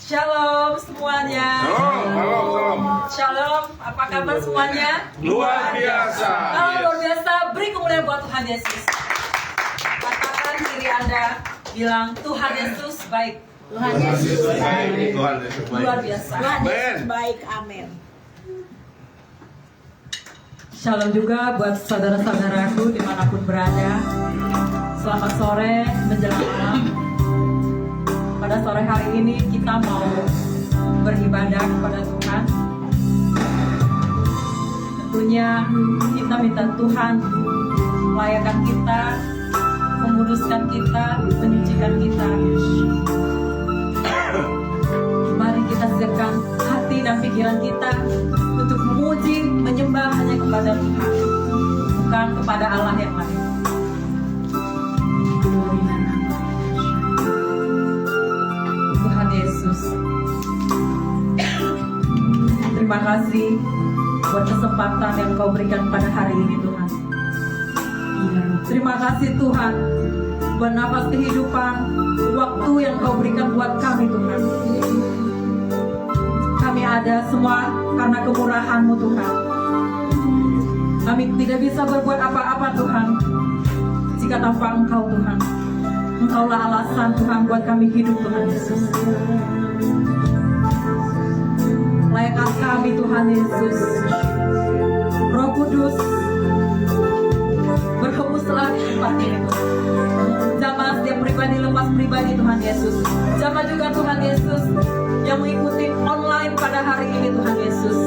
Shalom semuanya. Shalom. Shalom, apa kabar semuanya? Luar biasa. Kalau luar biasa, beri kemuliaan buat Tuhan Yesus. Katakan diri Anda, bilang Tuhan Yesus baik. Tuhan Yesus baik. Tuhan Yesus baik. Luar biasa. Tuhan Yesus Amen. baik. Amin. Shalom juga buat saudara-saudaraku dimanapun berada. Selamat sore menjelang malam. Pada sore hari ini kita mau beribadah kepada Tuhan. Tentunya kita minta Tuhan layakan kita, menguduskan kita, menyucikan kita. Mari kita siapkan hati dan pikiran kita untuk memuji, menyembah hanya kepada Tuhan, bukan kepada Allah yang lain. Tuhan Yesus, terima kasih buat kesempatan yang Kau berikan pada hari ini Tuhan. Terima kasih Tuhan buat nafas kehidupan, waktu yang Kau berikan buat kami Tuhan. Kami ada semua karena kemurahan-Mu Tuhan. Kami tidak bisa berbuat apa-apa Tuhan jika tanpa Engkau Tuhan. Engkaulah alasan Tuhan buat kami hidup Tuhan Yesus. Layakkan kami Tuhan Yesus. Roh Kudus, berhembuslah di tempat ini Tuhan. Jamah setiap pribadi, lepas pribadi Tuhan Yesus. Jamah juga Tuhan Yesus yang mengikuti online pada hari ini Tuhan Yesus.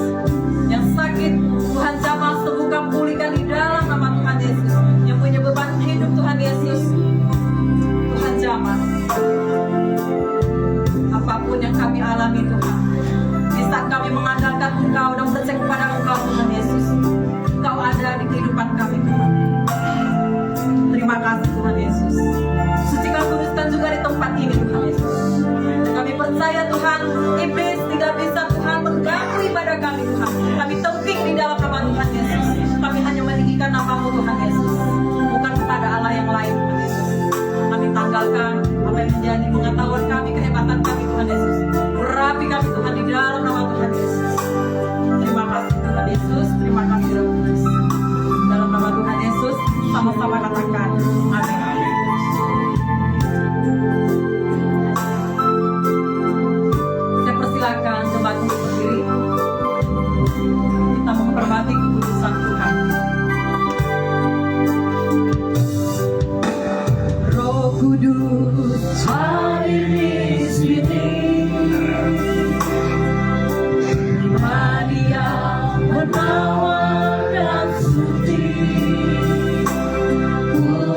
Yang sakit Tuhan jamah sembuhkan, pulihkan di dalam nama Tuhan Yesus. Yang punya beban hidup Tuhan Yesus, Tuhan jamah. Apapun yang kami alami Tuhan, di saat kami mengandalkan Engkau dan percaya kepada Engkau Tuhan Yesus, Engkau ada di kehidupan kami Tuhan. Terima kasih Tuhan Yesus. Sucikan, kuduskan juga di tempat ini Tuhan Yesus. Kami percaya Tuhan, iblis tidak bisa Tuhan mengganggu ibadah kami Tuhan. Kami tepik di dalam nama Tuhan Yesus. Kami hanya meninggikan nama-Mu Tuhan Yesus, bukan kepada Allah yang lain Tuhan Yesus. Kami tanggalkan apa yang menjadi pengetahuan kami, kehebatan kami Tuhan Yesus. Urapi kami Tuhan di dalam nama Tuhan Yesus. Terima kasih Tuhan Yesus. Terima kasih Roh Kudus. Dalam nama Tuhan Yesus, sama-sama katakan amin. Saya persilakan jemaat untuk berdiri. Kita menghormati keputusan Tuhan. Roh Kudus hadir di sini. Dia menawar dan suci. Ku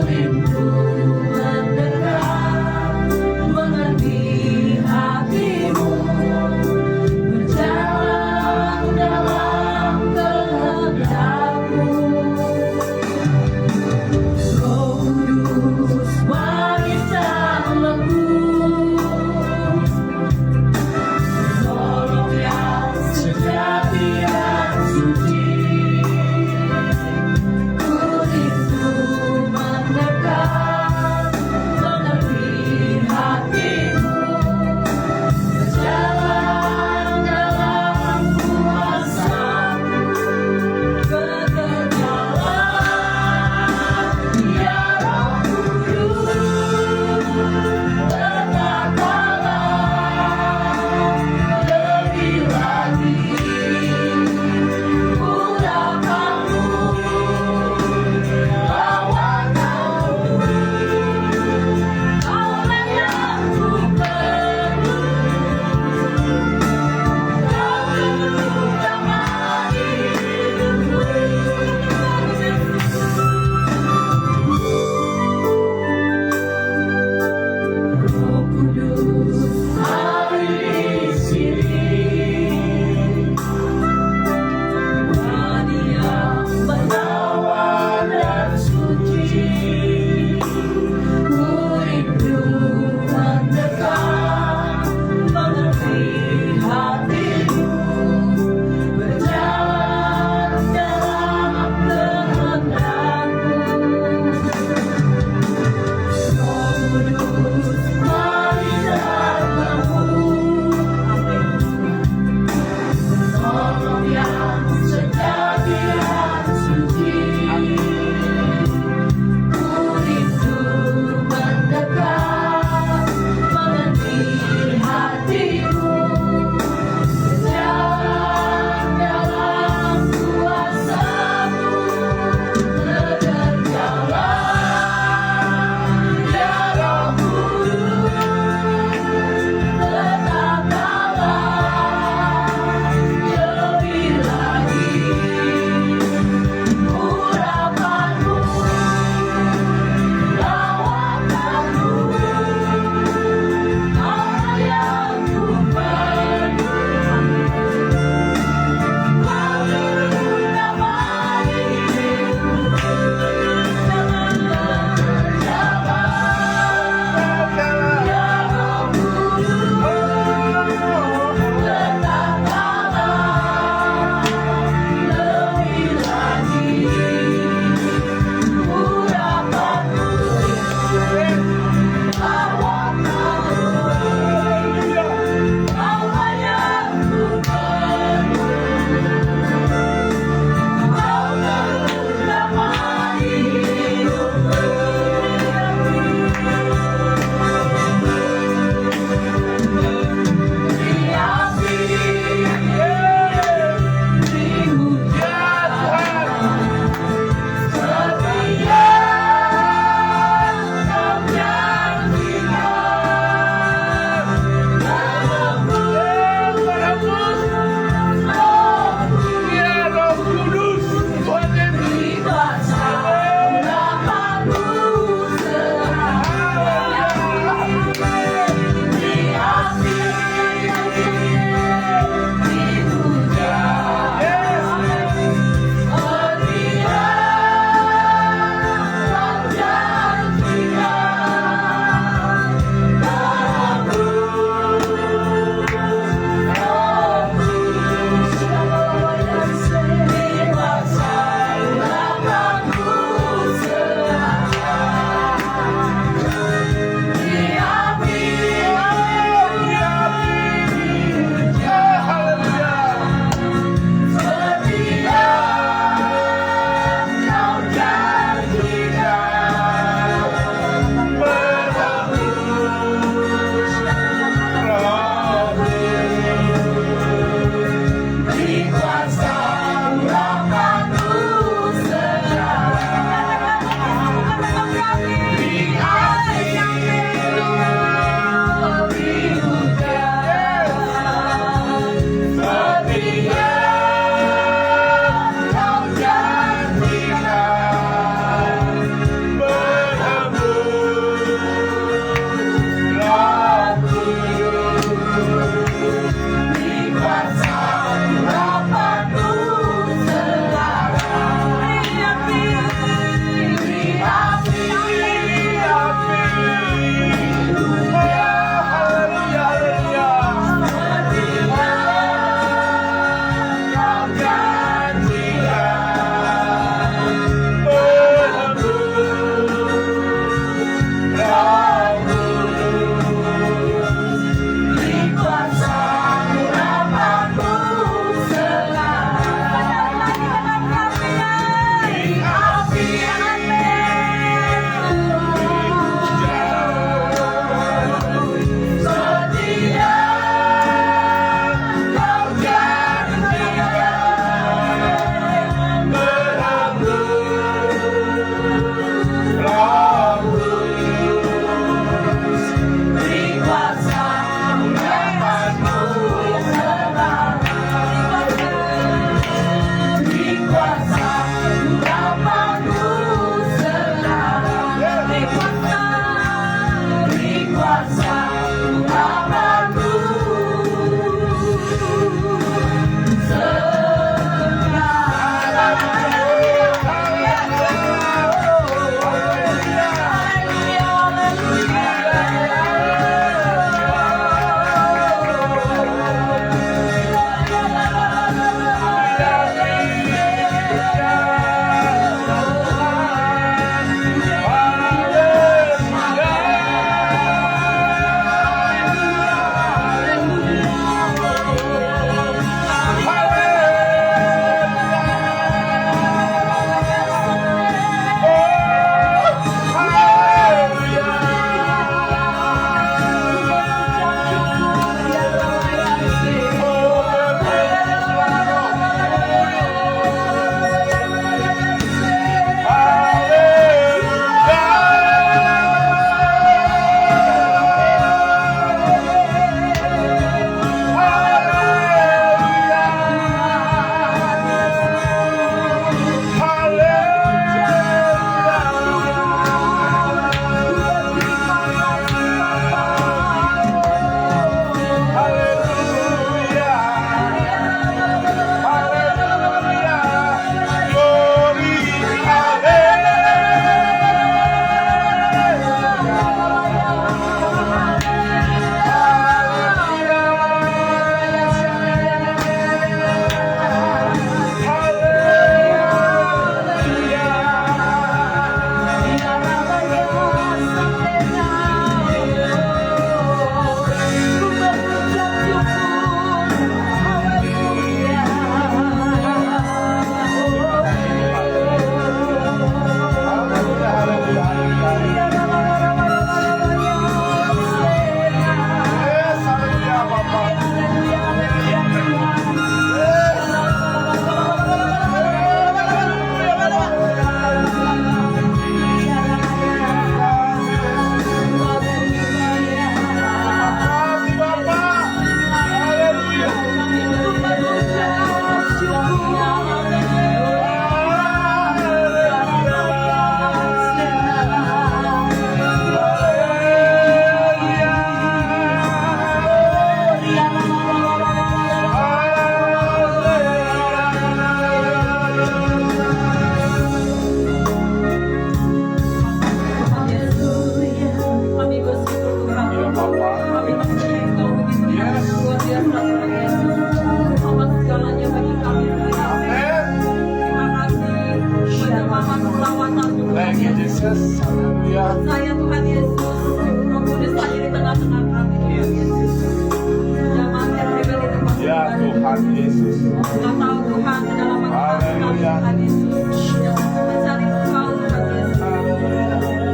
Engkau tahu Tuhan kedalaman hati kami Tuhan Yesus. Yang mencari Engkau Tuhan Yesus.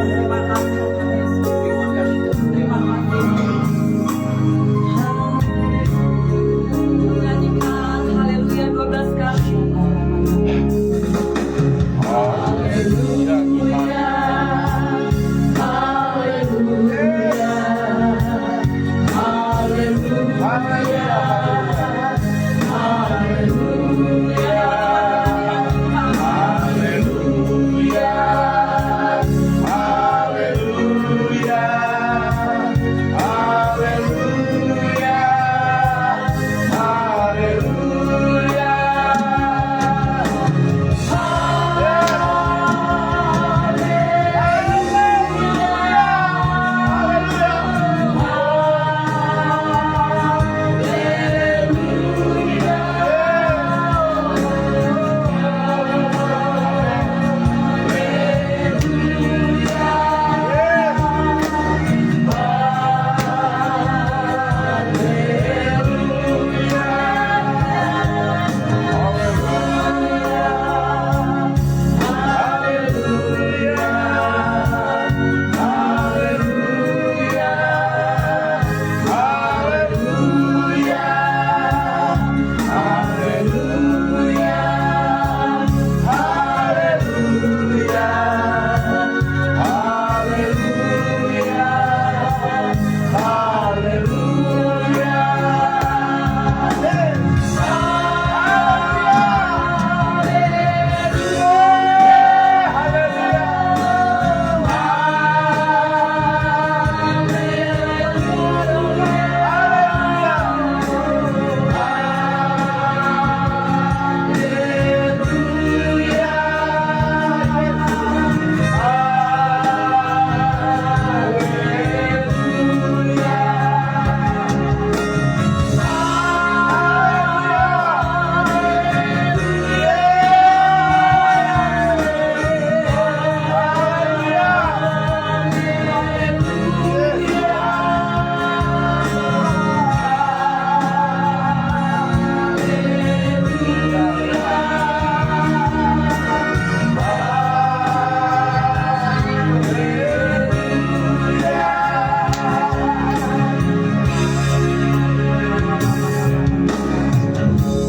Terima kasih Tuhan Yesus. Terima kasih. Nyanyikan haleluya 12 kali.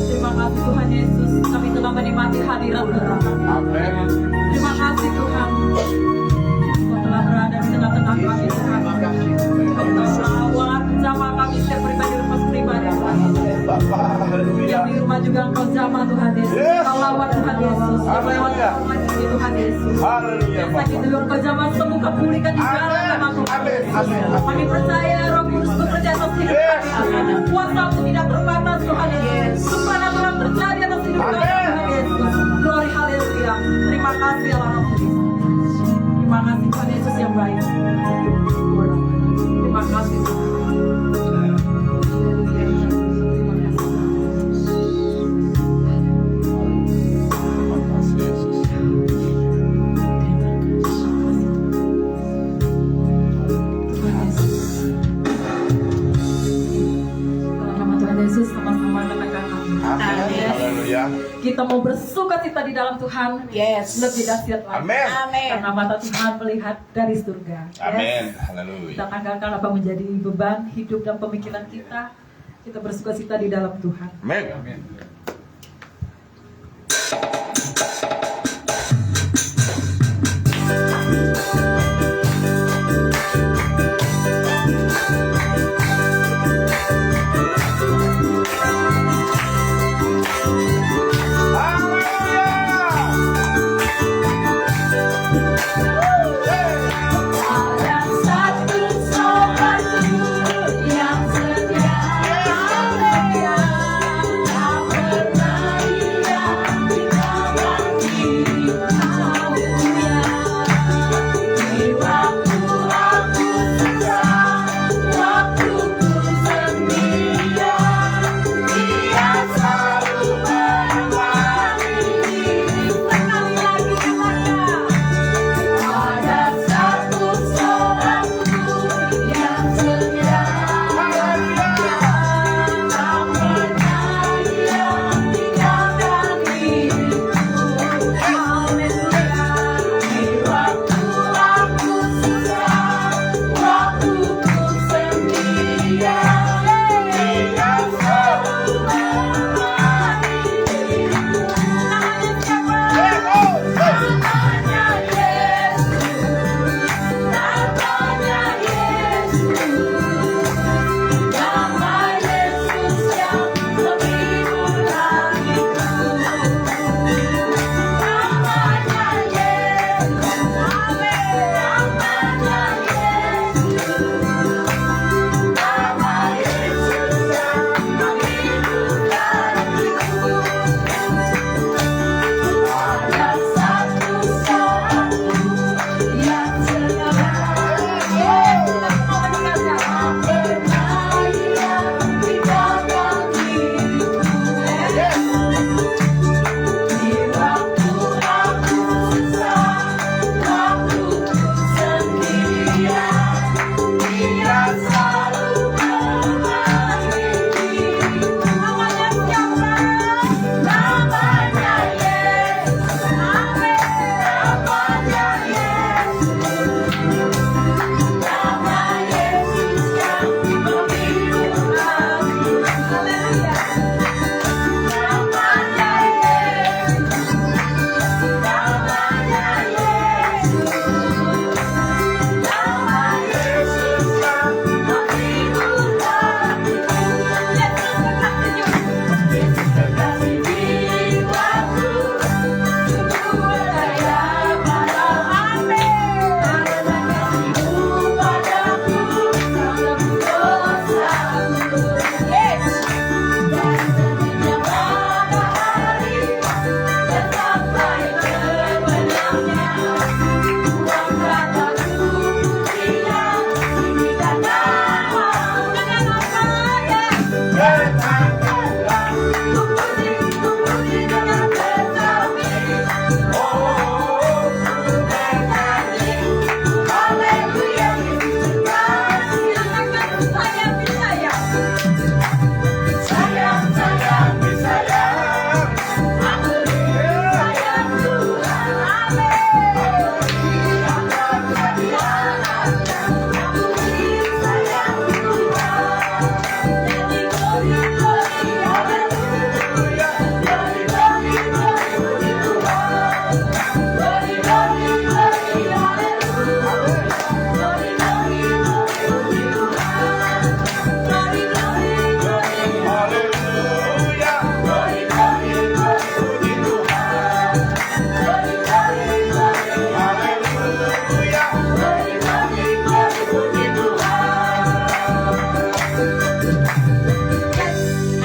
Terima kasih Tuhan Yesus, kami telah menikmati hadirat Tuhan. Amin. Terima kasih Tuhan, Kau telah berada di tengah-tengah kami Tuhan. Kau telah merawat jamaah kami setiap pribadi lepas pribadi Tuhan. Yang di rumah juga Engkau jamah Tuhan Yesus. Engkau lawat Tuhan Yesus. Yang melewati rumah ini Tuhan Yesus. Haleluya. Yang sakit juga Engkau jamah sembuh, kepulihkan di dalam nama Tuhan Yesus. Kami percaya Roh Kudus bekerja atas hidup kami. Kuasa-Mu tidak terbatas Tuhan Yesus. Supranatural terjadi atas hidup kami Tuhan Yesus. Glory haleluya. Terima kasih Allah Roh Kudus. Terima kasih Tuhan Yesus yang baik. Terima kasih Tuhan. Kita mau bersuka cita di dalam Tuhan. Yes. Lebih dahsyat lagi. Amin. Amin. Karena mata Tuhan melihat dari surga. Amin. Yes. Haleluya. Kita tanggalkan apa menjadi beban hidup dan pemikiran kita. Kita bersuka cita di dalam Tuhan. Amin. Ada satu sopan yang setia, tak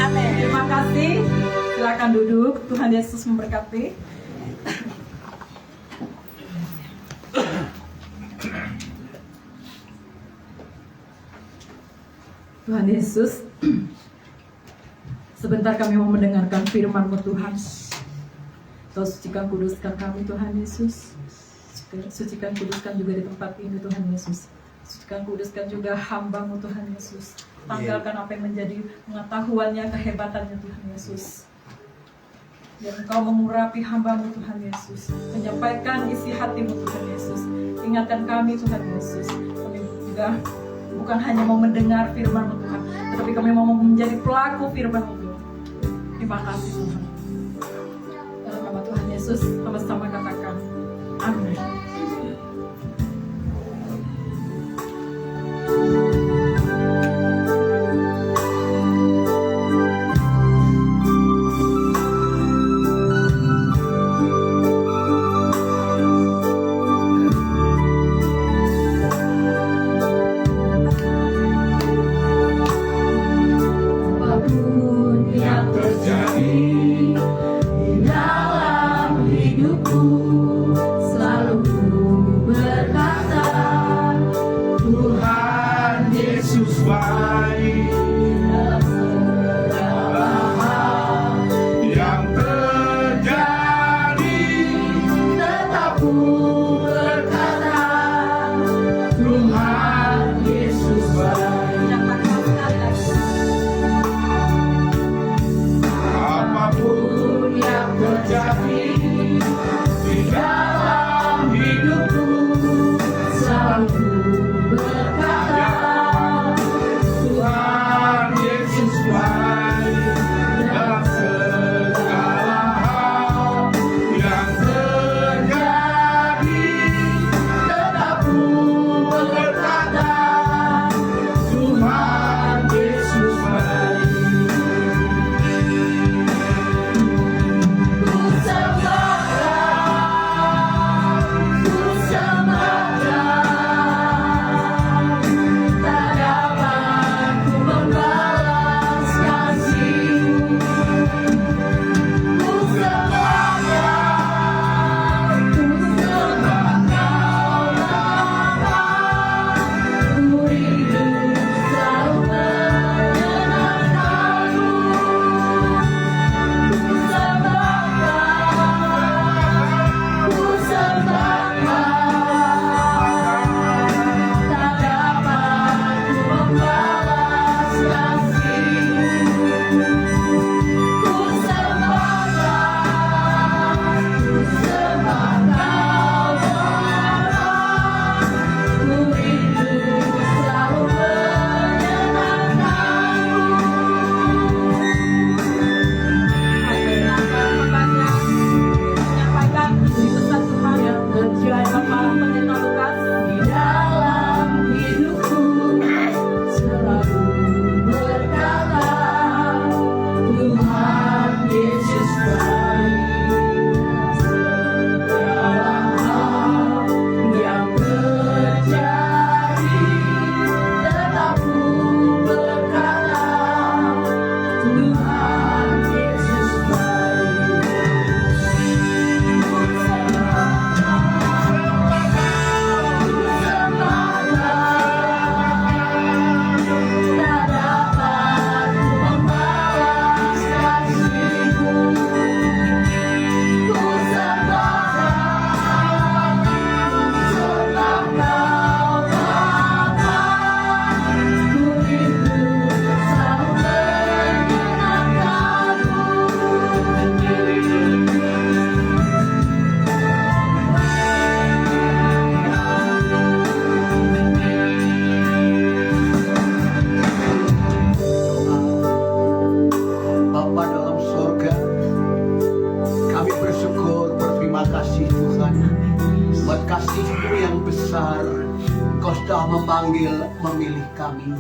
Amin. Terima kasih. Silakan duduk. Tuhan Yesus memberkati. Tuhan Yesus, sebentar kami mau mendengarkan firman-Mu Tuhan. Kau sucikan kuduskan kami Tuhan Yesus. Sucikan kuduskan juga di tempat ini Tuhan Yesus. Sucikan kuduskan juga hamba-Mu Tuhan Yesus. Tanggalkan apa yang menjadi pengetahuannya, kehebatannya Tuhan Yesus. Dan Engkau mengurapi hamba-Mu Tuhan Yesus. Menyampaikan isi hati-Mu Tuhan Yesus. Ingatkan kami Tuhan Yesus. Kami juga bukan hanya mau mendengar firman-Mu Tuhan, tetapi kami mau menjadi pelaku firman-Mu Tuhan. Terima kasih Tuhan. Dalam nama Tuhan Yesus, sama-sama katakan amin. Apapun yang terjadi di dalam hidupku, selalu berkata, Tuhan Yesus baik. dalam segala hal Yang terjadi, tetap ku berkata, Tuhan Yesus baik. apapun Yang terjadi di dalam hidupku, selalu berkata, Tuhan Yesus baik. Dalam segala hal yang terjadi, tetap ku berkata, Tuhan Yesus baik. ku sembahkan, tak dapat ku membalas kasih-Mu. Ku sembahkan, ku sembahkan Bapa, ku rindu selalu menyenangkan-Mu. Ku sembahkan, ku sembahkan, tak dapat ku membalas kasih-Mu. Ku sembahkan, ku sembahkan Bapa, ku rindu selalu menyenangkan-Mu. Menyampaikan isi pesan Tuhan yang terjadi Bapak Pendeta Lukas. Di dalam hidupku selalu berkata, Tuhan Yesus baik. Segala hal yang terjadi, tetap ku berkata, Tuhan Yesus baik. Ku Bapa dalam surga, kami bersyukur, berterima kasih Tuhan buat kasih-Mu yang besar. Engkau sudah memilih kami.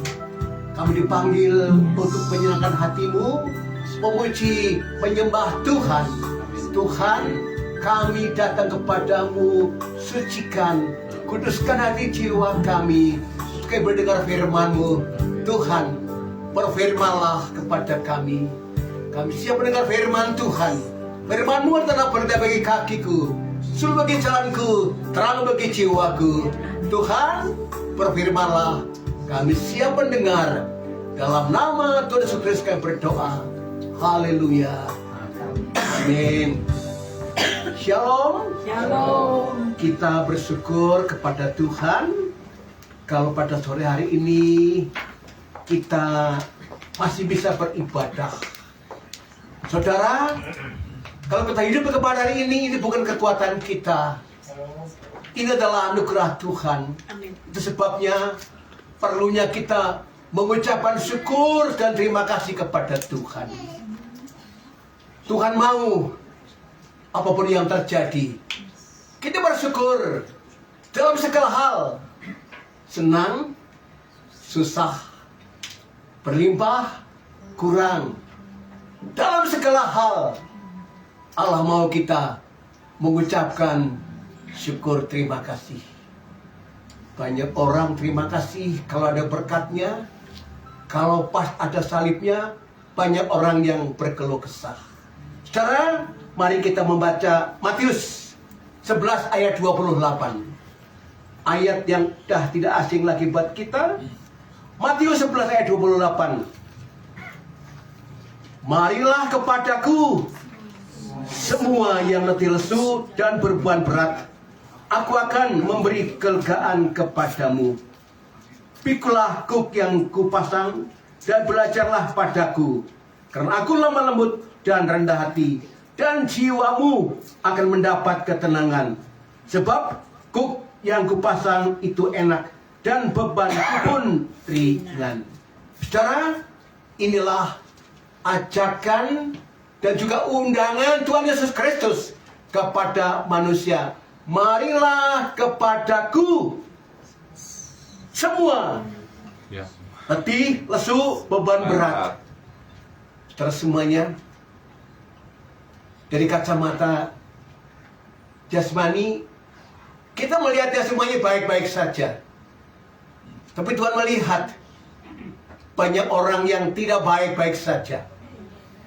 Kami dipanggil untuk menyenangkan hati-Mu, memuji, menyembah Tuhan. Tuhan, kami datang kepadamu, sucikan, kuduskan hati jiwa kami, supaya mendengar firman-Mu. Tuhan, berfirmanlah kepada kami. Kami siap mendengar firman Tuhan. Firman-Mu adalah pelita bagi kakiku, sul bagi jalanku, terang bagi jiwaku. Tuhan, berfirmanlah. Kami siap mendengar. Dalam nama Tuhan Yesus Kristus kami berdoa. Haleluya. Amin. Shalom. Shalom. Kita bersyukur kepada Tuhan kalau pada sore hari ini kita masih bisa beribadah. Saudara, kalau kita hidup kepada hari ini bukan kekuatan kita. Ini adalah anugerah Tuhan. Amin. Itu sebabnya perlunya kita mengucapkan syukur dan terima kasih kepada Tuhan. Tuhan mau apapun yang terjadi, kita bersyukur dalam segala hal. Senang, susah, berlimpah, kurang. Dalam segala hal, Allah mau kita mengucapkan syukur terima kasih. Banyak orang terima kasih kalau ada berkatnya. Kalau pas ada salibnya, banyak orang yang berkeluh kesah. Saudara, mari kita membaca Matius 11 ayat 28. Ayat yang dah tidak asing lagi buat kita. Matius 11 ayat 28. Marilah kepadaku semua yang letih lesu dan beban berat, aku akan memberi kelegaan kepadamu. Pikulah kuk yang kupasang dan belajarlah padaku, karena aku lemah lembut dan rendah hati, dan jiwamu akan mendapat ketenangan. Sebab kuk yang kupasang itu enak dan beban pun ringan. Saudara, inilah ajakan dan juga undangan Tuhan Yesus Kristus kepada manusia. Marilah kepadaku semua Ya. letih, lesu, beban berat. Saudara semuanya, dari kacamata jasmani, kita melihatnya semuanya baik-baik saja. Tapi Tuhan melihat banyak orang yang tidak baik-baik saja.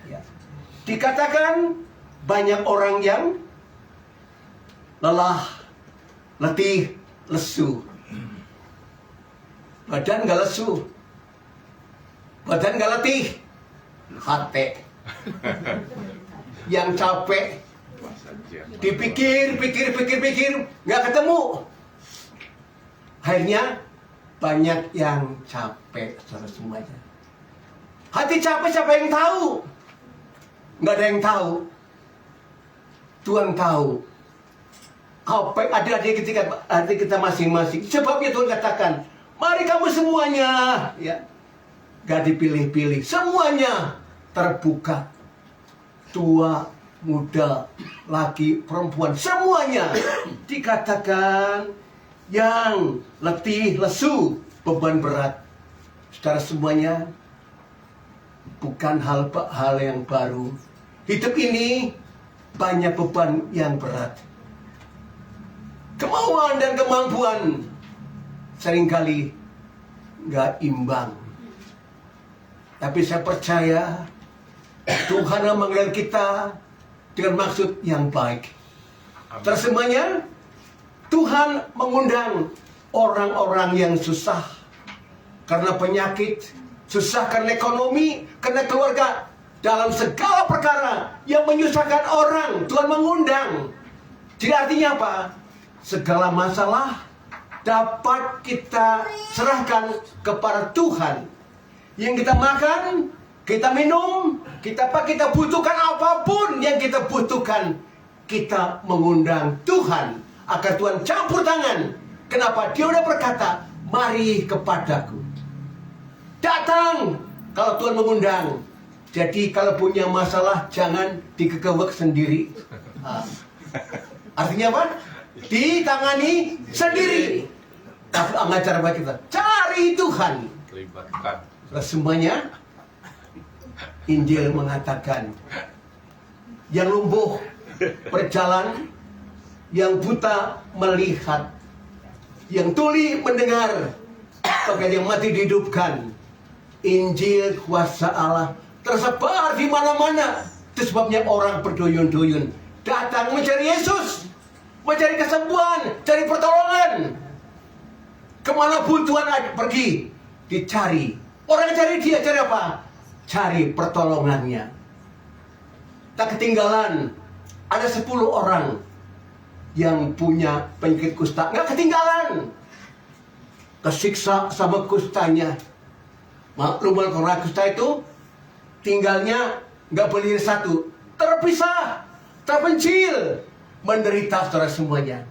Ya. Dikatakan banyak orang yang lelah, letih, lesu. Badan gak lesu, badan gak letih, hati yang capek, dipikir, gak ketemu. Akhirnya banyak yang capek, saudara semuanya. Hati capek siapa yang tahu? Nggak ada yang tahu. Tuhan tahu apa yang ada di hati kita masing-masing. Sebabnya Tuhan katakan, mari kamu semuanya, ya, gak dipilih-pilih, semuanya terbuka. Tua, muda, laki, perempuan, semuanya dikatakan yang letih, lesu, beban berat. Saudara semuanya, bukan hal yang baru. Hidup ini banyak beban yang berat. Kemauan dan kemampuan seringkali nggak imbang. Tapi saya percaya Tuhan memanggil kita dengan maksud yang baik. Tersemuanya, Tuhan mengundang orang-orang yang susah karena penyakit, susah karena ekonomi, karena keluarga, dalam segala perkara yang menyusahkan orang. Tuhan mengundang. Jadi artinya apa? Segala masalah dapat kita serahkan kepada Tuhan. Yang kita makan, kita minum, kita butuhkan apapun yang kita butuhkan, kita mengundang Tuhan agar Tuhan campur tangan. Kenapa? Dia udah berkata, mari kepadaku. Datang kalau Tuhan mengundang. Jadi kalau punya masalah jangan dikegewek sendiri. Artinya apa? Ditangani sendiri. Tapi cara baik kita cari Tuhan. Libatkan. Semuanya, Injil mengatakan yang lumpuh berjalan, yang buta melihat, yang tuli mendengar, bahkan yang mati dihidupkan. Injil kuasa Allah tersebar di mana-mana. Itu sebabnya orang berduyun-duyun datang mencari Yesus, mencari kesembuhan, cari pertolongan. Kemana pun Tuhan pergi, dicari. Orang cari dia, cari apa? Cari pertolongannya. Tak ketinggalan, ada 10 orang yang punya penyakit kusta. Nggak ketinggalan. Kesiksa sama kustanya. Maklum orang kusta itu tinggalnya nggak berdiri satu, terpisah, terpencil, menderita saudara semuanya.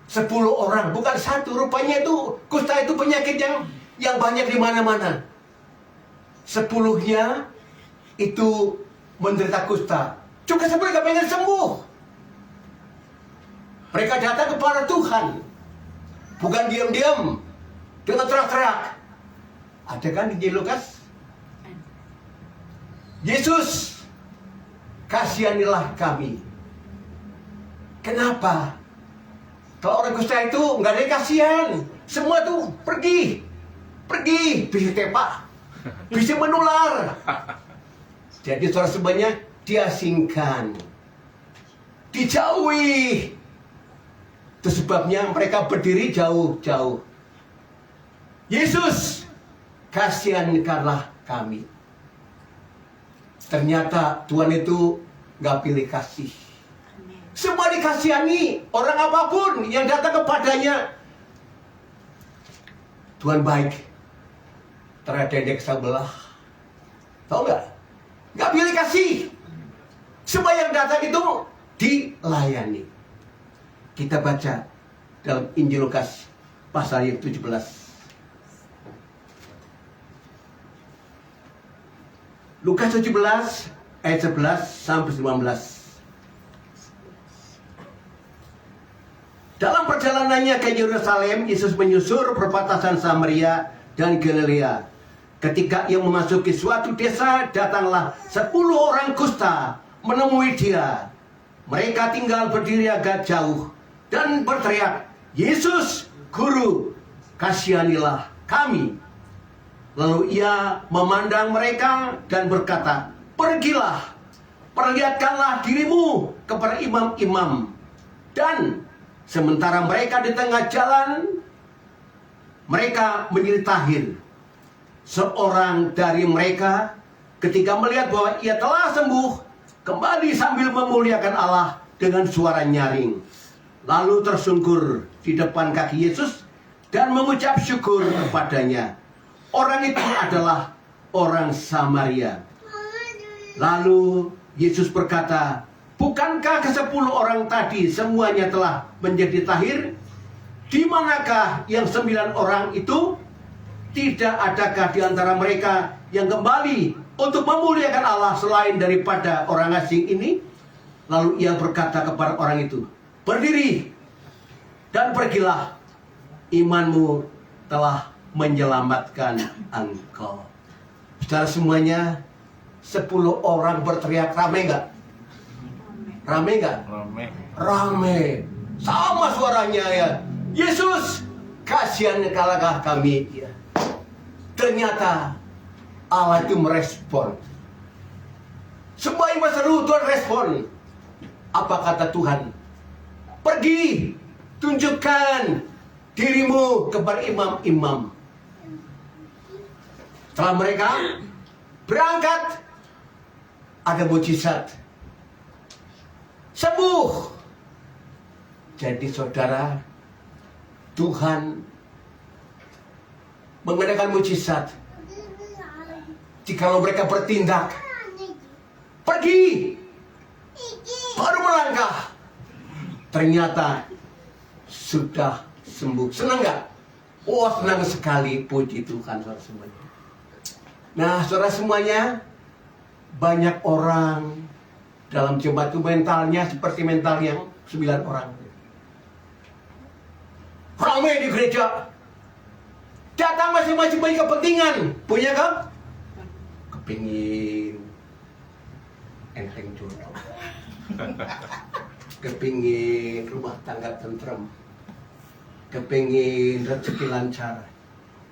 10 orang, bukan satu. Rupanya itu kusta itu penyakit yang banyak di mana-mana. 10-nya itu menderita kusta. Juga mereka pengen sembuh. Mereka datang kepada Tuhan, bukan diam-diam dengan teriak-teriak. Ada kan di Lukas? Yesus, kasihanilah kami. Kenapa? Kalau orang kusta itu nggak ada yang kasihan, semua tuh pergi, bisa tepak, bisa menular. Jadi saudara semuanya diasingkan, dijauhi. Itu sebabnya mereka berdiri jauh-jauh. Yesus, kasihanilah kami. Ternyata Tuhan itu nggak pilih kasih. Semua dikasihani, orang apapun yang datang kepadanya. Tuhan baik terhadap dedek sebelah. Tahu nggak? Nggak pilih kasih. Semua yang datang itu dilayani. Kita baca dalam Injil Lukas pasal yang 17. Lukas 17 ayat 11 sampai 19. Dalam perjalanannya ke Yerusalem, Yesus menyusur perbatasan Samaria dan Galilea. Ketika ia memasuki suatu desa, datanglah 10 orang kusta menemui dia. Mereka tinggal berdiri agak jauh dan berteriak, "Yesus, Guru, kasihanilah kami." Lalu ia memandang mereka dan berkata, "Pergilah, perlihatkanlah dirimu kepada imam-imam." Dan sementara mereka di tengah jalan, mereka menjadi tahir. Seorang dari mereka ketika melihat bahwa ia telah sembuh, kembali sambil memuliakan Allah dengan suara nyaring. Lalu tersungkur di depan kaki Yesus dan mengucap syukur kepadanya. Orang itu adalah orang Samaria. Lalu Yesus berkata, "Bukankah ke-10 orang tadi semuanya telah menjadi tahir? Di manakah yang 9 orang itu? Tidak adakah di antara mereka yang kembali untuk memuliakan Allah selain daripada orang asing ini?" Lalu ia berkata kepada orang itu, "Berdiri dan pergilah, imanmu telah menyelamatkan engkau." Saudara semuanya, 10 orang berteriak, rame nggak? Rame nggak? Rame. Sama suaranya ya. "Yesus, kasihanilah kami." Ya. Ternyata Allah itu merespon. Semua yang berseru, Tuhan respon. Apa kata Tuhan? "Pergi, tunjukkan dirimu kepada imam-imam." Setelah mereka berangkat, ada mujizat, sembuh. Jadi saudara, Tuhan mengadakan mujizat jikalau mereka bertindak, pergi, baru melangkah, ternyata sudah sembuh. Senang nggak? Oh, senang sekali, puji Tuhan saudara semuanya. Nah, saudara semuanya, banyak orang dalam jemaat itu mentalnya seperti mental yang 9 orang. Ramai di gereja, datang masing-masing punya kepentingan. Punya kan? Kepingin enteng jodoh, kepingin rumah tangga tentrem, kepingin rezeki lancar,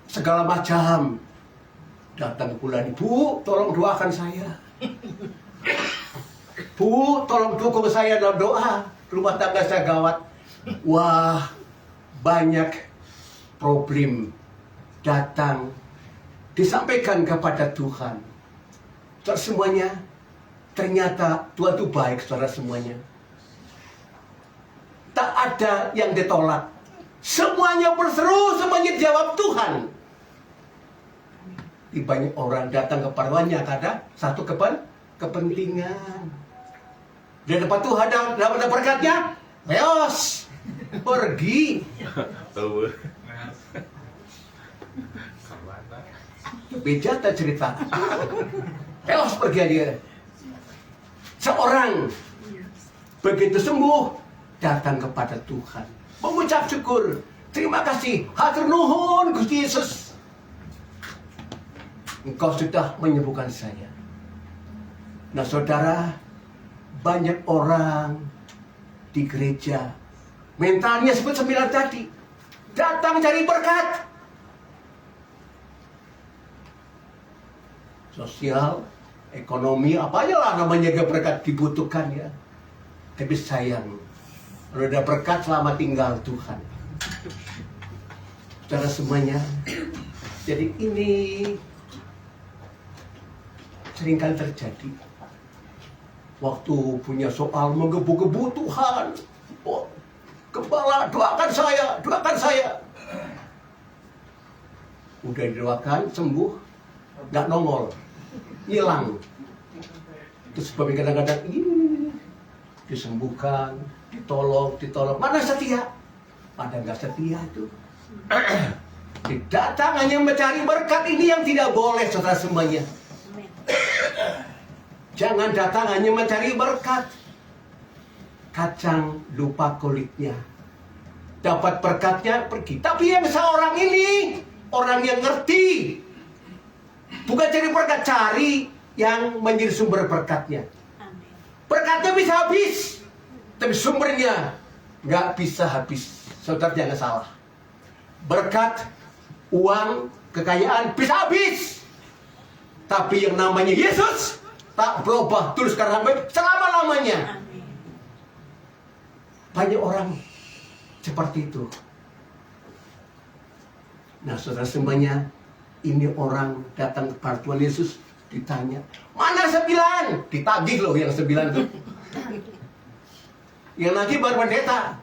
segala macam. Datang bulan, Bu, tolong doakan saya. Bu, tolong dukung saya dalam doa. Rumah tangga saya gawat. Wah, banyak problem datang disampaikan kepada Tuhan. Saudara semuanya, ternyata Tuhan itu baik, saudara semuanya. Tak ada yang ditolak. Semuanya berseru, semuanya dijawab Tuhan. Banyak orang datang kepadanya ada satu kepentingan. Dia dapat Tuhan, dapat berkatnya, leos, pergi. Beda tak cerita. Leos pergi dia. Seorang begitu sembuh datang kepada Tuhan, mengucap syukur, terima kasih, hatur nuhun Gusti Yesus. Engkau sudah menyembuhkan saya. Nah saudara, banyak orang di gereja mentalnya seperti 9 tadi, datang cari berkat. Sosial, ekonomi, apa aja lah namanya berkat dibutuhkan ya. Tapi sayang, kalau ada berkat selama tinggal Tuhan. Saudara semuanya, jadi ini seringkali terjadi. Waktu punya soal menggebu-gebu Tuhan, oh, Gembala doakan saya, doakan saya. Udah didoakan, sembuh, nggak nongol, hilang. Terus sebabnya kadang-kadang disembuhkan, ditolong. Mana setia? Pada nggak setia itu. Datang hanya mencari berkat, ini yang tidak boleh, saudara semuanya. Jangan datang hanya mencari berkat. Kacang lupa kulitnya. Dapat berkatnya pergi. Tapi yang seorang ini, orang yang ngerti. Bukan cari berkat, cari yang menjadi sumber berkatnya. Berkatnya bisa habis, tapi sumbernya nggak bisa habis. Saudara jangan salah. Berkat, uang, kekayaan bisa habis. Tapi yang namanya Yesus tak berubah terus karena selama-lamanya. Banyak orang seperti itu. Nah saudara semuanya, ini orang datang kepada Tuhan Yesus, ditanya, mana 9? Ditagih loh yang 9 itu. Yang nagih baru pendeta.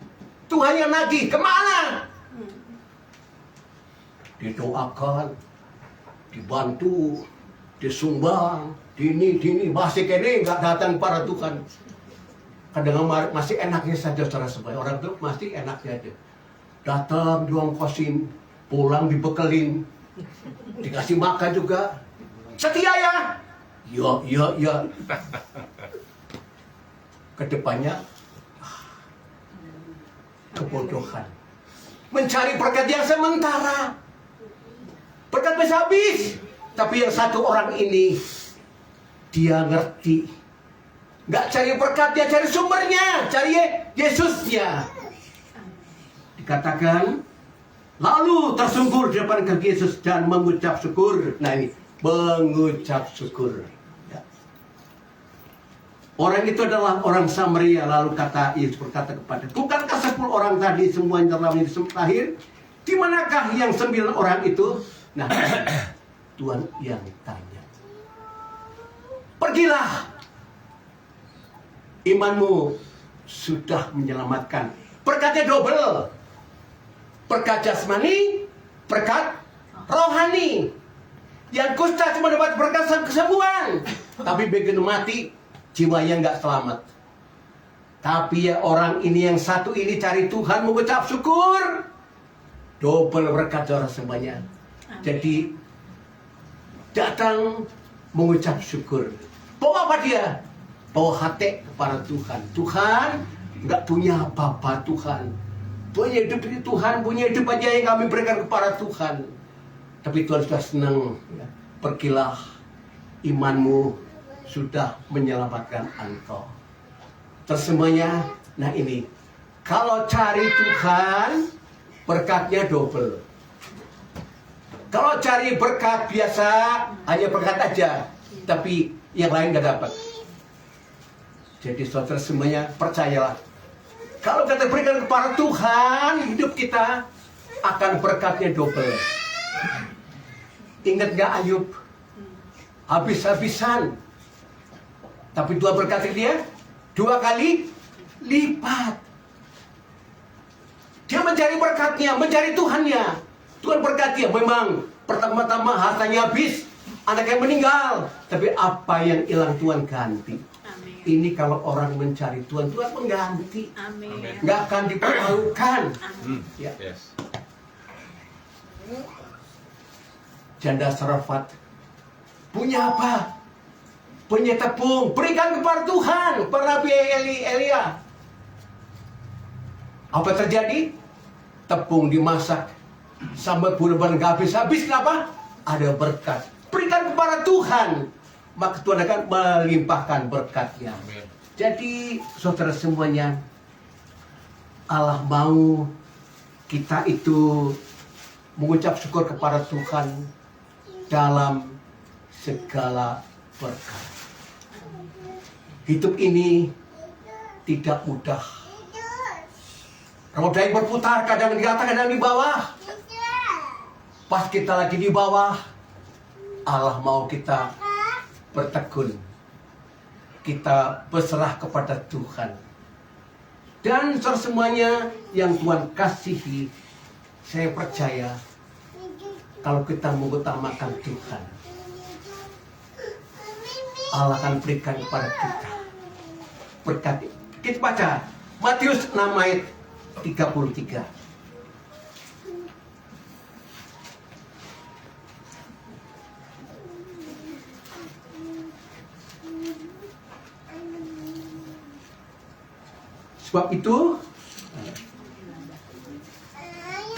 Tuhan yang nagih, kemana? Didoakan, dibantu, disumbang, dini, masih kene nggak datang para Tuhan. Kadang masih enaknya saja saudara semuanya. Orang itu masih enaknya aja. Datang diongkosin, pulang dibekelin, dikasih makan juga. Setia ya? Ya. Kedepannya kebodohan. Mencari berkat yang sementara. Berkat bisa habis. Tapi yang satu orang ini, dia ngerti. Nggak cari berkatnya, cari sumbernya, cari Yesusnya. Dikatakan, lalu tersungkur di depan kaki Yesus dan mengucap syukur. Nah ini, mengucap syukur. Ya. Orang itu adalah orang Samaria. Lalu kata Yesus berkata kepada, bukankah 10 orang tadi semuanya dalam ini lahir? Di manakah yang 9 orang itu? Nah, Tuhan yang tanya. Pergilah, imanmu sudah menyelamatkan. Berkatnya double. Berkat jasmani, berkat rohani. Yang kusta cuma dapat berkat kesembuhan, tapi begitu mati, jiwanya nggak selamat. Tapi ya orang ini yang satu ini cari Tuhan, mengucap syukur, double berkat orang semuanya. Jadi datang mengucap syukur. Bawa apa dia? Bawa hati kepada Tuhan. Tuhan nggak punya apa-apa Tuhan. Punya hidup ini Tuhan, punya hidup aja yang kami berikan kepada Tuhan. Tapi Tuhan sudah senang. Ya. Pergilah, imanmu sudah menyelamatkan engkau. Tersemuanya, nah ini. Kalau cari Tuhan, berkatnya double. Kalau cari berkat biasa, hanya berkat aja, tapi yang lain gak dapat. Jadi saudara semuanya, percayalah, kalau kita berikan kepada Tuhan, hidup kita akan berkatnya double. Ingat gak Ayub? Habis-habisan, tapi Tuhan berkati dia 2 kali lipat. Dia mencari berkatnya, mencari Tuhannya. Tuhan berkati dia. Memang pertama-tama hartanya habis, anaknya meninggal, tapi apa yang hilang Tuhan ganti. Amin. Ini kalau orang mencari Tuhan, Tuhan mengganti. Amin. Nggak akan dipermalukan. Ya. Yes. Janda Sarafat punya apa? Punya tepung, berikan kepada Tuhan, kepada Nabi Elia. Apa terjadi? Tepung dimasak sampai bulan nggak habis-habis. Kenapa? Ada berkat. Berikan kepada Tuhan, maka Tuhan akan melimpahkan berkatnya. Amin. Jadi saudara semuanya, Allah mau kita itu mengucap syukur kepada Tuhan dalam segala berkat. Hidup ini tidak mudah. Roda yang berputar, kadang di atas, kadang di bawah. Pas kita lagi di bawah, Allah mau kita bertekun. Kita berserah kepada Tuhan. Dan semuanya yang Tuhan kasihi, saya percaya kalau kita mengutamakan Tuhan, Allah akan berikan kepada kita berkat. Kita baca Matius 6 ayat 33. Sebab itu,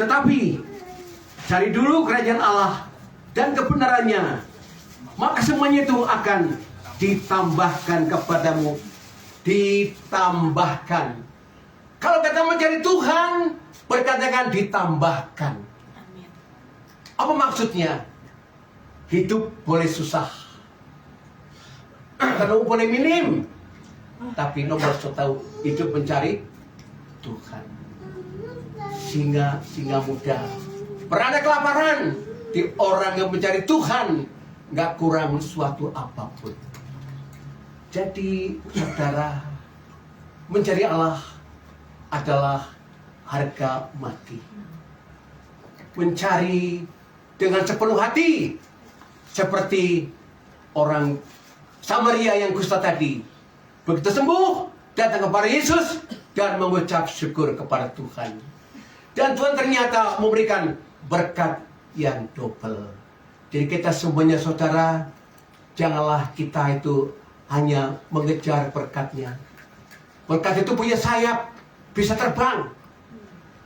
tetapi cari dulu kerajaan Allah dan kebenarannya, maka semuanya itu akan ditambahkan kepadamu. Ditambahkan. Kalau kita mencari Tuhan, berkatakan ditambahkan. Amin. Apa maksudnya? Hidup boleh susah, karena boleh minim, tapi nomor satu tahu hidup mencari Tuhan. Singa muda pernah ada kelaparan, di orang yang mencari Tuhan nggak kurang suatu apapun. Jadi saudara, mencari Allah adalah harga mati. Mencari dengan sepenuh hati, seperti orang Samaria yang kusta tadi. Begitu sembuh, datang kepada Yesus dan mengucap syukur kepada Tuhan. Dan Tuhan ternyata memberikan berkat yang double. Jadi kita semuanya saudara, janganlah kita itu hanya mengejar berkatnya. Berkat itu punya sayap, bisa terbang.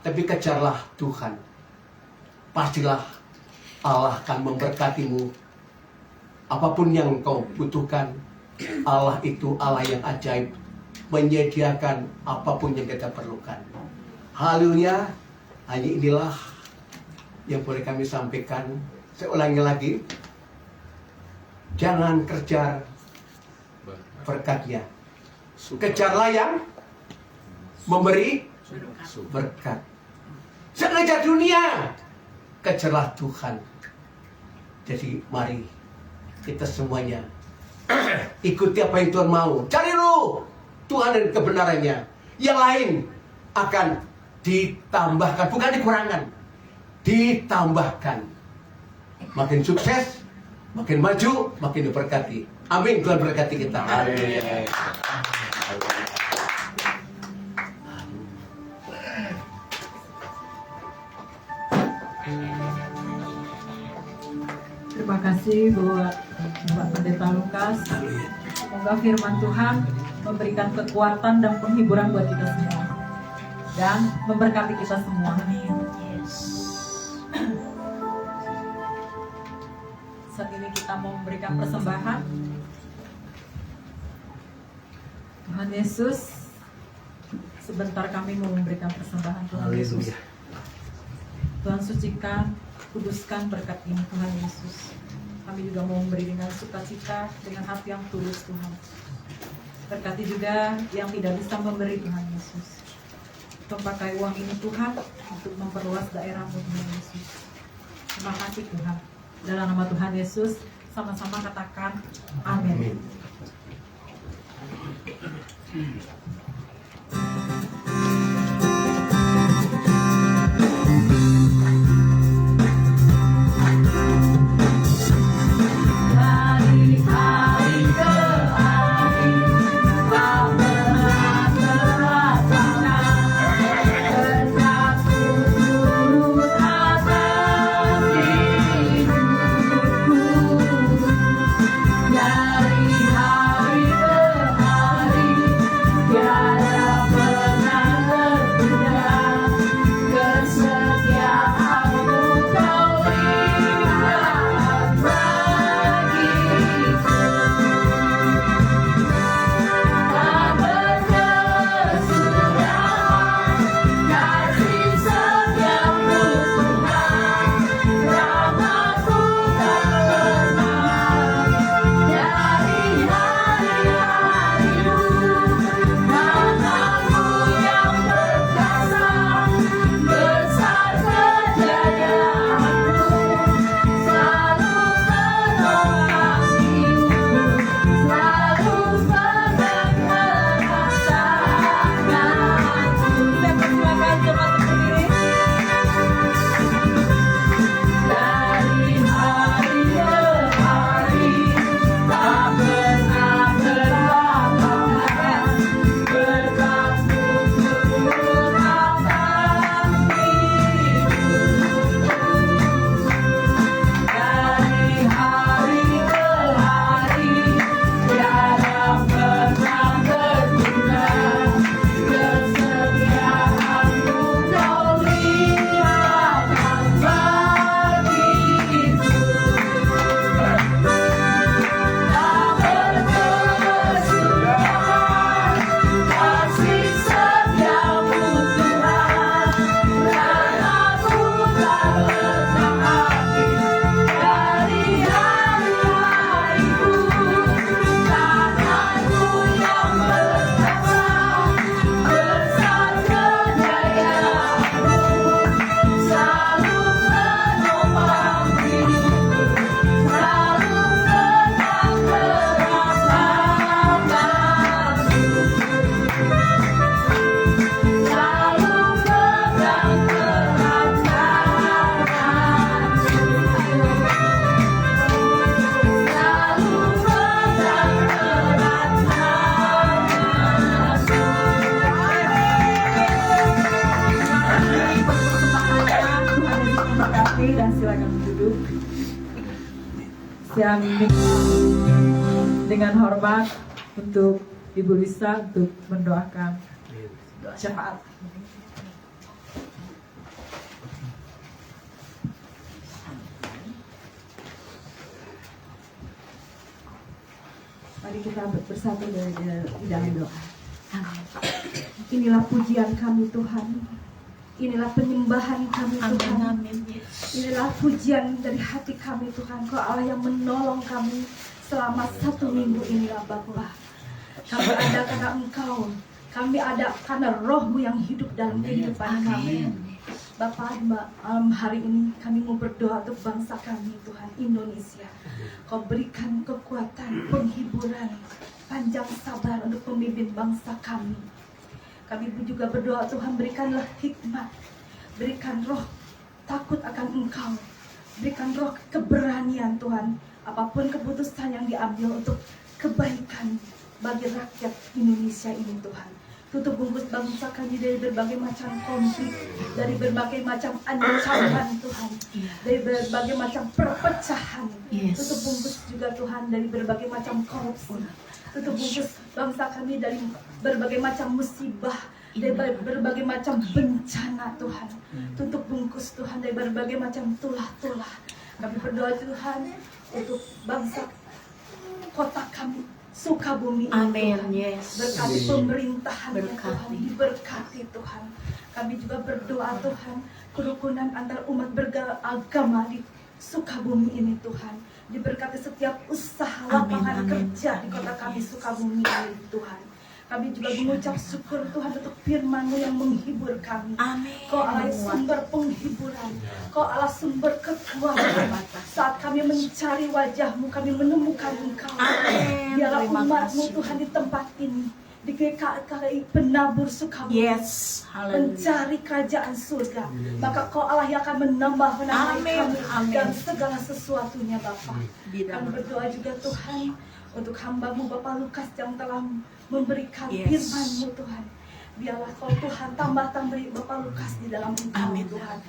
Tapi kejarlah Tuhan. Pastilah Allah akan memberkatimu. Apapun yang kau butuhkan, Allah itu Allah yang ajaib, menyediakan apapun yang kita perlukan. Haleluya. Hanya inilah yang boleh kami sampaikan. Saya ulangi lagi, jangan kejar berkatnya, kejarlah yang memberi berkat. Jangan kejar dunia, kejarlah Tuhan. Jadi mari kita semuanya ikuti apa yang Tuhan mau. Cari dulu Tuhan dan kebenarannya. Yang lain akan ditambahkan, bukan dikurangkan. Ditambahkan. Makin sukses, makin maju, makin diberkati. Amin. Tuhan berkati kita. Amin. Terima kasih buat Bapak Pendeta Lukas. Semoga firman Tuhan memberikan kekuatan dan penghiburan buat kita semua dan memberkati kita semua. Amin. Saat ini kita mau memberikan persembahan. Tuhan Yesus, sebentar kami mau memberikan persembahan Tuhan Yesus. Tuhan sucikan Kuduskan berkat ini Tuhan Yesus. Kami juga mau memberi dengan sukacita, dengan hati yang tulus Tuhan. Berkati juga yang tidak bisa memberi Tuhan Yesus. Untuk pakai uang ini Tuhan untuk memperluas daerah-Mu Tuhan Yesus. Terima kasih Tuhan. Dalam nama Tuhan Yesus, sama-sama katakan amin. Dari hari ke hari Kau meratakan berkatmu turut atas hidupku. Dari hari ke hari tiada pernah tertunda kesetiaan-Mu Kau limpahkan bagiku. Tak berkesudahan kasih setiamu Tuhan, rahmat-Mu tak pernah dari hari-hariku. Nama-Mu yang perkasa, besar kejayaan-Mu, selalu menolong hidupku, selalu pegang erat tanganku. Kita persilakan jemaat berdiri. Dari hari ke hari tak pernah berlapangan berkat-Mu turut atas hidupku. Dari hari ke hari tiada pernah tertunda kesetiaan-Mu Kau limpahkan bagiku. Tak berkesudahan kasih setiamu Tuhan, rahmat-Mu tak pernah habis dari hari-hariku. Tangan-Mu yang perkasa, besar kejayaan-Mu, selalu menopang hidupku, selalu pegang erat tanganku, selalu pegang erat tanganku, selalu pegang erat Terima kasih dan silakan duduk. Siang dengan hormat untuk Ibu Lisa untuk mendoakan syafaat. Mari kita bersatu di dalam doa. Amin. Inilah pujian kami Tuhan. Inilah penyembahan kami Tuhan. Inilah pujian dari hati kami Tuhan. Kau Allah yang menolong kami selama 1 minggu inilah Bapa. Kami ada karena Engkau. Kami ada karena Roh-Mu yang hidup dalam kehidupan kami. Bapa, malam hari ini kami mau berdoa untuk bangsa kami Tuhan, Indonesia. Kau berikan kekuatan, penghiburan, panjang sabar untuk pemimpin bangsa kami. Kami juga berdoa Tuhan, berikanlah hikmat, berikan roh takut akan Engkau, berikan roh keberanian Tuhan, apapun keputusan yang diambil untuk kebaikan bagi rakyat Indonesia ini Tuhan. Tutup bungkus bangsa kami dari berbagai macam konflik, dari berbagai macam ancaman Tuhan, dari berbagai macam perpecahan. Tutup bungkus juga Tuhan dari berbagai macam korupsi. Tutup bungkus bangsa kami dari berbagai macam musibah, dari berbagai macam bencana Tuhan. Tutup bungkus Tuhan dari berbagai macam tulah-tulah. Kami berdoa Tuhan untuk bangsa kota kami Sukabumi ini, Amin, Tuhan. yes. Berkati pemerintahan Tuhan, Berkati. diberkati Tuhan. Kami juga berdoa Tuhan, kerukunan antar umat beragama di Sukabumi ini Tuhan. Diberkati setiap usaha Amin, lapangan amin. kerja di kota kami Sukabumi ini Tuhan. Kami juga mengucap syukur Tuhan untuk firman-Mu yang menghibur kami. Amin. Kau Allah sumber penghiburan, Kau Allah sumber kekuatan. Saat kami mencari wajah-Mu, kami menemukan Engkau. Amin. Biarlah Terima umat-Mu kasih. Tuhan di tempat ini, di GKI penabur Sukabumi. Yes. Haleluya. Mencari kerajaan surga, maka Kau Allah yang akan menambah Amin, kami amin. dan segala sesuatunya Bapa. Di Kami dalam- berdoa juga Tuhan untuk hamba-Mu Bapak Lukas yang telah memberikan Yes. firman-Mu Tuhan. Biarlah Kau Tuhan tambah-tambahi Bapak Lukas di dalam Engkau Amin. Tuhan.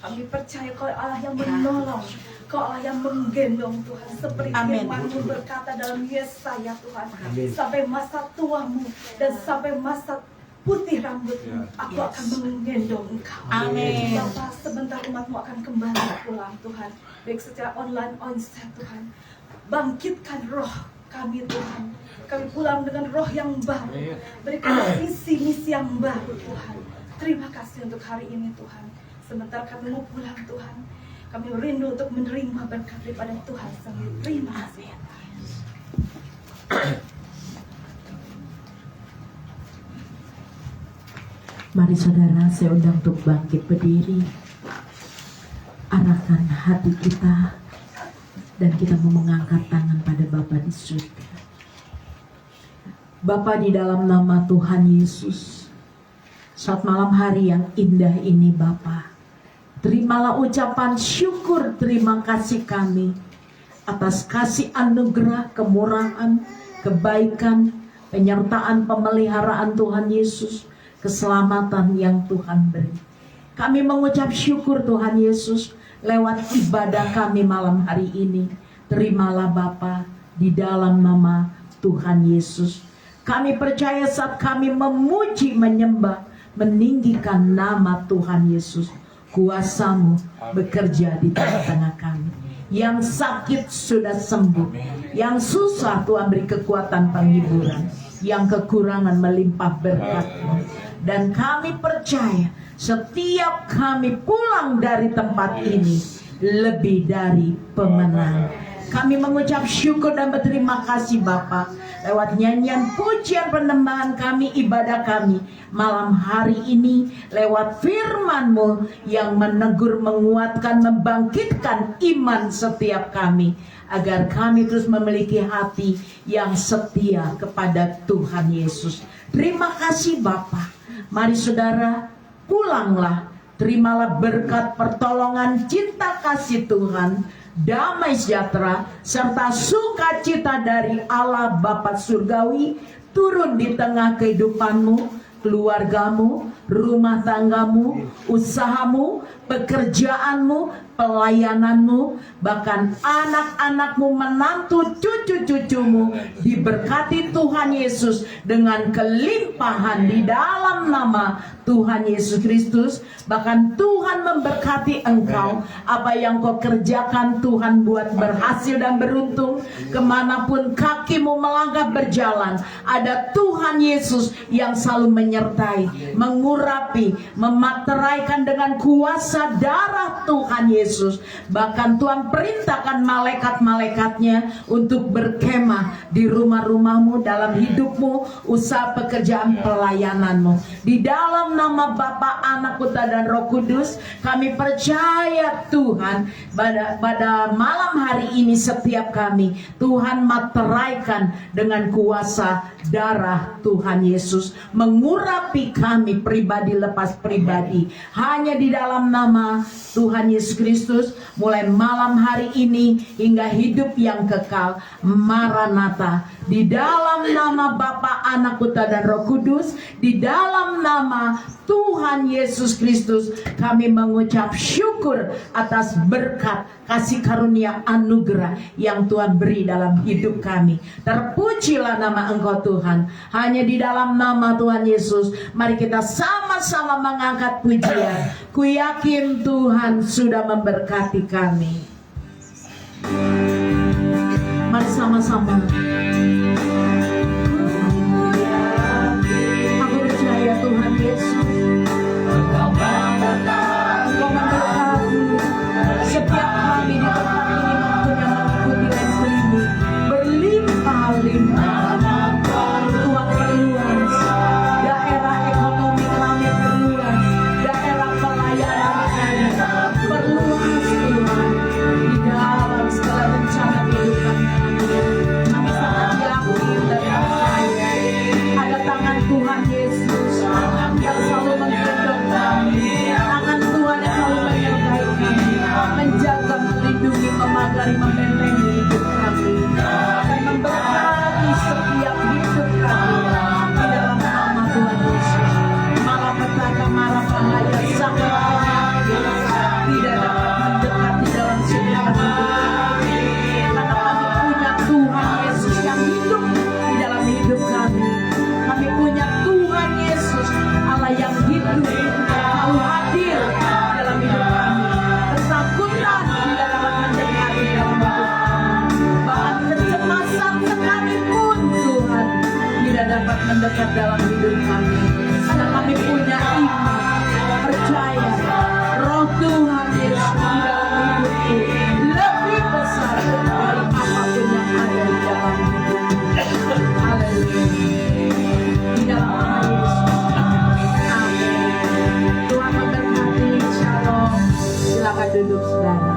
Kami percaya Kau Allah yang menolong, Kau Allah yang menggendong Tuhan. Seperti Amin. firman-Mu berkata dalam Yesaya Tuhan. Amin. Sampai masa tuamu dan sampai masa putih rambutmu, aku Yes. akan menggendong Engkau. Amin. Bapak, sebentar umat-Mu akan kembali pulang Tuhan. Baik secara online, onsite Tuhan. Bangkitkan roh kami Tuhan. Kami pulang dengan roh yang baru. Berikan misi-misi yang baru Tuhan. Terima kasih untuk hari ini Tuhan. Sebentar kami mau pulang Tuhan. Kami rindu untuk menerima berkat daripada Tuhan sendiri. Terima kasih. Mari saudara, saya undang untuk bangkit berdiri. Arahkan hati kita dan kita mau mengangkat tangan pada Bapa di surga. Bapa, di dalam nama Tuhan Yesus, saat malam hari yang indah ini Bapa, terimalah ucapan syukur terima kasih kami atas kasih anugerah, kemurahan, kebaikan, penyertaan, pemeliharaan Tuhan Yesus, keselamatan yang Tuhan beri. Kami mengucap syukur Tuhan Yesus lewat ibadah kami malam hari ini. Terimalah Bapa di dalam nama Tuhan Yesus. Kami percaya saat kami memuji, menyembah, meninggikan nama Tuhan Yesus, kuasa-Mu bekerja di tengah-tengah kami. Yang sakit sudah sembuh, yang susah Tuhan beri kekuatan penghiburan, yang kekurangan melimpah berkat-Mu. Dan kami percaya setiap kami pulang dari tempat ini lebih dari pemenang. Kami mengucap syukur dan berterima kasih Bapa lewat nyanyian, pujian, penyembahan kami, ibadah kami malam hari ini, lewat firman-Mu yang menegur, menguatkan, membangkitkan iman setiap kami, agar kami terus memiliki hati yang setia kepada Tuhan Yesus. Terima kasih Bapa. Mari saudara, pulanglah, terimalah berkat, pertolongan, cinta kasih Tuhan, damai sejahtera, serta sukacita dari Allah Bapa Surgawi turun di tengah kehidupanmu, keluargamu, rumah tanggamu, usahamu, pekerjaanmu, pelayananmu, bahkan anak-anakmu, menantu, cucu-cucumu diberkati Tuhan Yesus dengan kelimpahan di dalam nama Tuhan Yesus Kristus. Bahkan Tuhan memberkati engkau. Apa yang kau kerjakan Tuhan buat berhasil dan beruntung. Kemanapun kakimu melangkah berjalan, ada Tuhan Yesus yang selalu menyertai, mengurapi, memateraikan dengan kuasa darah Tuhan Yesus. Bahkan Tuhan perintahkan malaikat-malaikatnya untuk berkemah di rumah-rumahmu, dalam hidupmu, usaha, pekerjaan, pelayananmu. Di dalam nama Bapa, Anak, Putra dan Roh Kudus, kami percaya Tuhan pada malam hari ini setiap kami Tuhan materaikan dengan kuasa darah Tuhan Yesus, mengurapi kami pribadi lepas pribadi, hanya di dalam nama Tuhan Yesus Kristus, mulai malam hari ini hingga hidup yang kekal. Maranatha. Di dalam nama Bapa, Anak, Putra dan Roh Kudus, di dalam nama Tuhan Yesus Kristus, kami mengucap syukur atas berkat, kasih karunia, anugerah yang Tuhan beri dalam hidup kami. Terpujilah nama Engkau Tuhan. Hanya di dalam nama Tuhan Yesus, mari kita sama-sama mengangkat pujian. Ku yakin Tuhan sudah memberkati kami. Mari sama-sama mendekat dalam hidup kami. Karena kami punya iman, percaya Roh Tuhan Yesus di dalam hidupku lebih besar dari apapun yang ada di dalam hidupku. Haleluya. Di dalam nama Yesus. Amin. Tuhan memberkati. Shalom. Silakan duduk saudara.